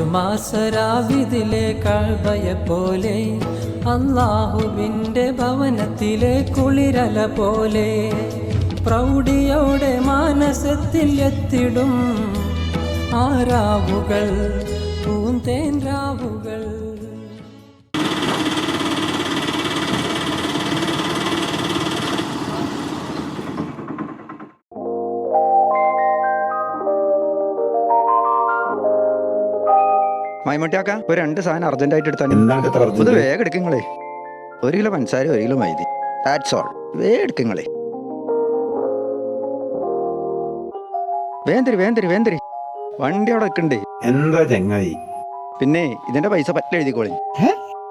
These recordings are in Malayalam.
ഒരു മാസരാവിതിലെ കഅബയെ പോലെ അല്ലാഹുവിൻ്റെ ഭവനത്തിലെ കുളിരല പോലെ പ്രൗഢിയോടെ മാനസത്തിൽ എത്തിടും ആരാവുകൾ പൂന്തേൻ രാവുകൾ. മൈമട്ടിയാക്ക ഒരു 2 സാധനം അർജന്റായിട്ട് എടുത്താണ്. ഇത് വേഗം എടുക്കങ്ങളെ. 1 കിലോ പഞ്ചസാര 1 കിലോ മൈദ. That's all. വേഗം എടുക്കങ്ങളെ. വേന്തരി വണ്ടി അവിടെ വെക്കണ്ടേ. എന്താ ചങ്ങായി? പിന്നെ ഇതിന്റെ പൈസ പറ്റില്ല എഴുതിക്കോളി.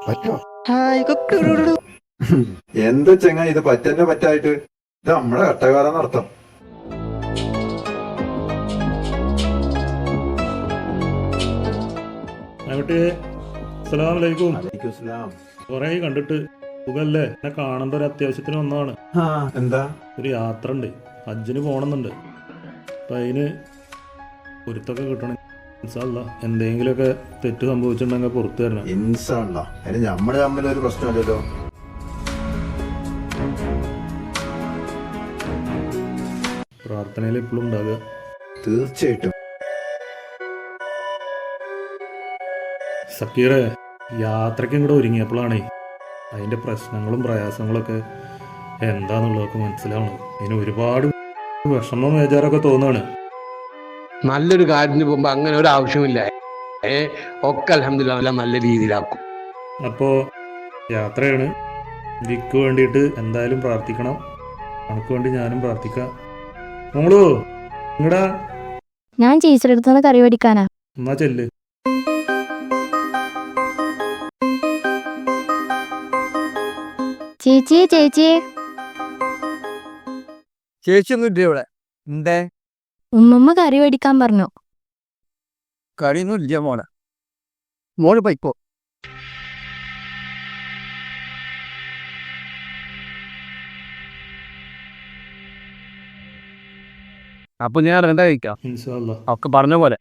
പറ്റോ? എന്താ ചങ്ങായി ഇത് പറ്റന്നെ പറ്റായിട്ട്? ഇത് നമ്മളെ കട്ടകാലം നടത്താം. കൊറേ കണ്ടിട്ട് സുഖല്ലേ? എന്നെ കാണേണ്ട ഒരു അത്യാവശ്യത്തിന് വന്നതാണ്. എന്താ? ഒരു യാത്ര ഉണ്ട്, ഹജ്ജിന് പോണമെന്നുണ്ട്. അപ്പൊ അതിന് പൊരുത്തൊക്കെ കിട്ടണം. എന്തെങ്കിലുമൊക്കെ തെറ്റ് സംഭവിച്ചിട്ടുണ്ടെങ്കിൽ പുറത്തു തരണം. ഇൻഷാല്ലാ. അതിന് നമ്മള് തമ്മിൽ ഒരു പ്രശ്നമല്ലല്ലോ. പ്രാർത്ഥനയിൽ എപ്പോഴും ഉണ്ടാകുക. തീർച്ചയായിട്ടും. സക്കീറെ, യാത്രയ്ക്കും കൂടെ ഒരുങ്ങിയപ്പോഴാണ് അതിൻ്റെ പ്രശ്നങ്ങളും പ്രയാസങ്ങളൊക്കെ എന്താന്നുള്ളതൊക്കെ മനസ്സിലാവണം. അതിന് ഒരുപാട് വിഷമം വേജാറൊക്കെ തോന്നാണ്. നല്ലൊരു കാര്യത്തിന് പോകുമ്പോൾ അങ്ങനെ ഒരു ആവശ്യമില്ല. ഒക്കെ അൽഹംദുലില്ലാഹ് നല്ല രീതിയിലാക്കും. അപ്പോൾ യാത്രയാണ്. വിക്ക് വേണ്ടിയിട്ട് എന്തായാലും പ്രാർത്ഥിക്കണം. നമുക്ക് വേണ്ടി ഞാനും പ്രാർത്ഥിക്കാം. മോളു ഇങ്ങടാ. ഞാൻ ചേച്ചിയുടെ അടുത്തുനിന്ന് കറി പഠിക്കാനാ. എന്നാ ചെല്ല്. ചേച്ചിയൊന്നും ഇല്ല ഇവിടെ. എന്തേ? ഉമ്മമ്മ കറി പഠിക്കാൻ പറഞ്ഞു. കറിയൊന്നും ഇല്ല മോളെ. മോള് പൈക്കോ. അപ്പൊ ഞാൻ എന്താ കഴിക്കാം? ഇൻഷാ അല്ലാ. ഒക്കെ പറഞ്ഞ പോലെ.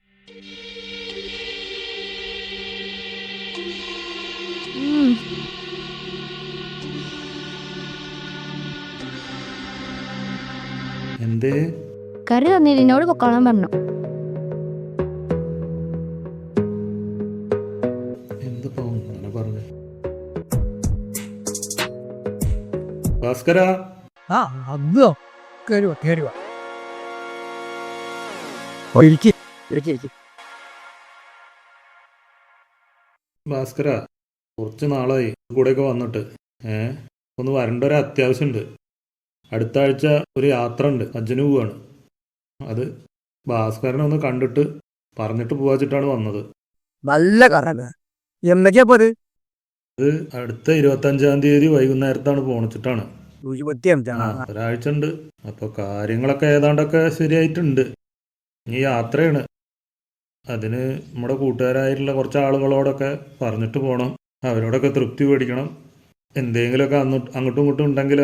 എന്തേ? കറി തന്നിട്ട് എന്നോട് പൊക്കോളാൻ പറഞ്ഞു. എന്തപ്പോ അങ്ങനെ പറഞ്ഞു? ഭാസ്കരാ. അതോ കേറുവാ. ഭാസ്കര, കുറച്ച് നാളായി കൂടെയൊക്കെ വന്നിട്ട്. ഒന്ന് വരേണ്ട ഒരു അത്യാവശ്യമുണ്ട്. അടുത്ത ആഴ്ച ഒരു യാത്ര ഉണ്ട്, ഹജ്ജിന് പോവാണ്. അത് ഭാസ്കരനെ ഒന്ന് കണ്ടിട്ട് പറഞ്ഞിട്ട് പോവാച്ചിട്ടാണ് വന്നത്. നല്ല കറ. എന്തൊക്കെയാ പോത്? അത് അടുത്ത 25-ാം തീയതി വൈകുന്നേരത്താണ് പോണിച്ചിട്ടാണ്. ഒരാഴ്ച ഉണ്ട്. അപ്പൊ കാര്യങ്ങളൊക്കെ ഏതാണ്ടൊക്കെ ശരിയായിട്ടുണ്ട്. ഈ യാത്രയാണ്. അതിന് നമ്മുടെ കൂട്ടുകാരായിട്ടുള്ള കുറച്ച് ആളുകളോടൊക്കെ പറഞ്ഞിട്ട് പോകണം. അവരോടൊക്കെ തൃപ്തി മേടിക്കണം. എന്തെങ്കിലുമൊക്കെ അങ്ങോട്ടും ഇങ്ങോട്ടും ഉണ്ടെങ്കിൽ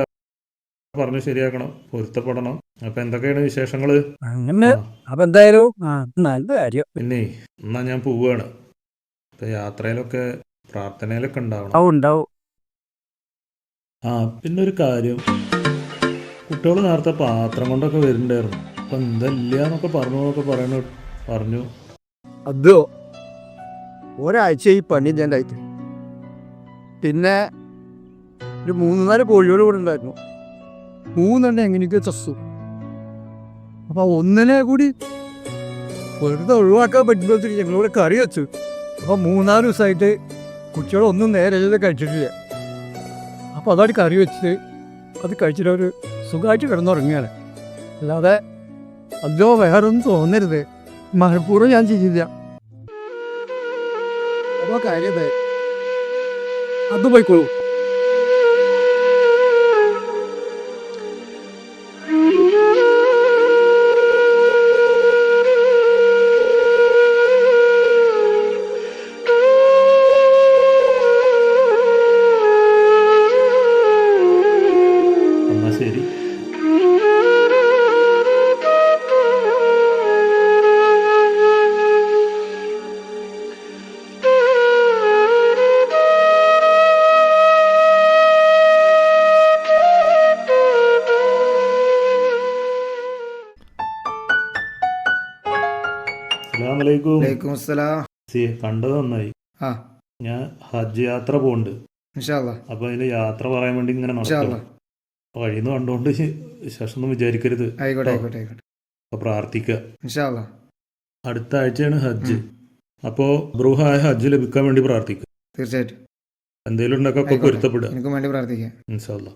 പറഞ്ഞ് ശരിയാക്കണം, പൊരുത്തപ്പെടണം. അപ്പൊ എന്തൊക്കെയാണ് വിശേഷങ്ങള്? അങ്ങനെ അപ്പൊ എന്തായാലും നല്ല കാര്യം. പിന്നെ എന്നാ ഞാൻ പോവുകയാണ്. ഇപ്പൊ യാത്രയിലൊക്കെ പ്രാർത്ഥനയിലൊക്കെ ഉണ്ടാവണം. പിന്നെ ഒരു കാര്യം, കുട്ടികൾ നേരത്തെ പാത്രം കൊണ്ടൊക്കെ വരുന്നുണ്ടായിരുന്നു. അപ്പൊ എന്തല്ലാന്നൊക്കെ പറഞ്ഞു. അതോ ഒരാഴ്ച ഈ പണി ഉണ്ടായിട്ട് പിന്നെ ഒരു 3-4 കോഴിയോട് കൂടെ ഉണ്ടായിരുന്നു. 3 എങ്ങനെയൊക്കെ ചസ്സു. അപ്പൊ ഒന്നിനെ കൂടി വെറുതെ ഒഴിവാക്കാൻ പറ്റുമ്പോഴത്തേക്ക് ഞങ്ങളിവിടെ കറി വെച്ചു. അപ്പൊ 3-4 ദിവസമായിട്ട് കുട്ടികളൊന്നും നേരെ കഴിച്ചിട്ടില്ല. അപ്പൊ അതാണ് കറി വെച്ചിട്ട് അത് കഴിച്ചിട്ട് ഒരു സുഖമായിട്ട് കിടന്നുറങ്ങുകയാണ്. അല്ലാതെ അതോ വേറൊന്നും തോന്നരുത്. മനഃപൂർവ്വം ഞാൻ ചെയ്യില്ല. അപ്പൊ കാര്യം അത് പോയിക്കോളൂ. ശരി. അസ്സലാമലൈക്കും. വലൈക്കും അസ്സലാം. കണ്ടത് നന്നായി. ആ ഞാൻ ഹജ്ജ് യാത്ര പോകുന്നുണ്ട്. ഇൻഷാ അല്ലാ. അപ്പൊ അതിന് യാത്ര പറയാൻ വേണ്ടി ഇങ്ങനെ ഇൻഷാ നടക്കും. അല്ലാ. വഴിന്ന് കണ്ടുകൊണ്ട് ശേഷം ഒന്നും വിചാരിക്കരുത്. ആയിക്കോട്ടെ ആയിക്കോട്ടെ ആയിക്കോട്ടെ. അപ്പൊ പ്രാർത്ഥിക്കുക. ഇൻഷാ അല്ലാ. അടുത്ത ആഴ്ചയാണ് ഹജ്ജ്. അപ്പോ ബ്രൂഹായ ഹജ്ജ് ലഭിക്കാൻ വേണ്ടി പ്രാർത്ഥിക്കുക. തീർച്ചയായിട്ടും എന്തെങ്കിലും ഉണ്ടൊക്കെ ആയിക്കോട്ടെ. പൊരുത്തപ്പെടുക. എനിക്കും വേണ്ടി പ്രാർത്ഥിക്കാം. ഇൻഷാ അല്ലാ.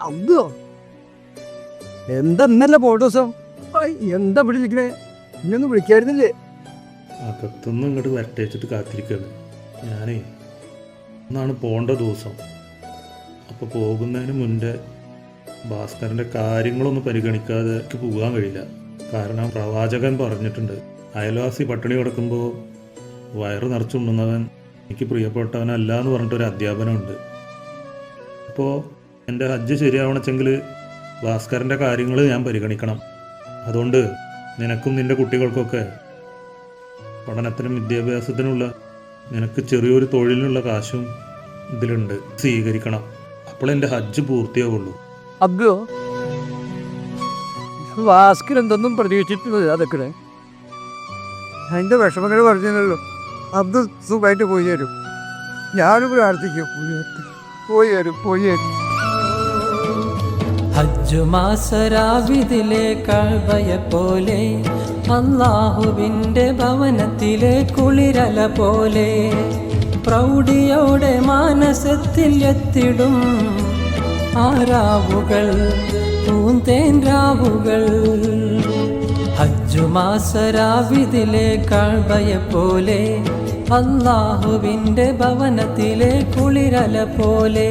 അതോ എന്താ ഇന്നല്ലേ പോയ ദിവസം എന്താ വിളിക്കണേ ഇന്നൊന്നും വിളിക്കായിരുന്നില്ലേ? അകത്തുനിന്ന് ഇങ്ങോട്ട് വരട്ടേച്ചിട്ട് കാത്തിരിക്കുകയാണ്. ഞാനേ ഇന്നാണ് പോകേണ്ട ദിവസം. അപ്പോൾ പോകുന്നതിന് മുന്നേ ഭാസ്കരൻ്റെ കാര്യങ്ങളൊന്നും പരിഗണിക്കാതെ എനിക്ക് പോകാൻ കഴിയില്ല. കാരണം പ്രവാചകൻ പറഞ്ഞിട്ടുണ്ട്, അയൽവാസി പട്ടിണി കിടക്കുമ്പോൾ വയറ് നിറച്ചുണ്ണുന്നവൻ എനിക്ക് പ്രിയപ്പെട്ടവനല്ല എന്ന് പറഞ്ഞിട്ടൊരു അധ്യാപനമുണ്ട്. അപ്പോൾ എൻ്റെ ഹജ്ജ് ശരിയാവണമെങ്കിൽ ഭാസ്കരൻ്റെ കാര്യങ്ങൾ ഞാൻ പരിഗണിക്കണം. അതുകൊണ്ട് നിനക്കും നിൻ്റെ കുട്ടികൾക്കൊക്കെ പഠനത്തിനും വിദ്യാഭ്യാസത്തിനുള്ള നിനക്ക് ചെറിയൊരു തൊഴിലിനുള്ള കാശും ഇതിലുണ്ട്, സ്വീകരിക്കണം. അപ്പോൾ എൻ്റെ ഹജ്ജ് പൂർത്തിയാവുള്ളൂ. അതോ ഭാസ്കർ എന്തൊന്നും പ്രതീക്ഷിച്ചിട്ടില്ല. അതൊക്കെ അതിൻ്റെ വിഷമങ്ങൾ പറഞ്ഞല്ലോ. അത് സുഖമായിട്ട് പോയി തരും. ഞാനും പ്രാർത്ഥിക്കും പോയി തരും. ഹജ്ജു മാസരാവിതിലെ കഅബയെ പോലെ, അല്ലാഹുവിൻ്റെ ഭവനത്തിലെ കുളിരല പോലെ, പ്രൗഢിയോടെ മാനസത്തിൽ എത്തിടും ആരാവുകൾ, പൂന്തേൻ രാവുകൾ. ഹജ്ജു മാസരാവിതിലെ കഅബയെ പോലെ, അല്ലാഹുവിൻ്റെ ഭവനത്തിലെ കുളിരല പോലെ.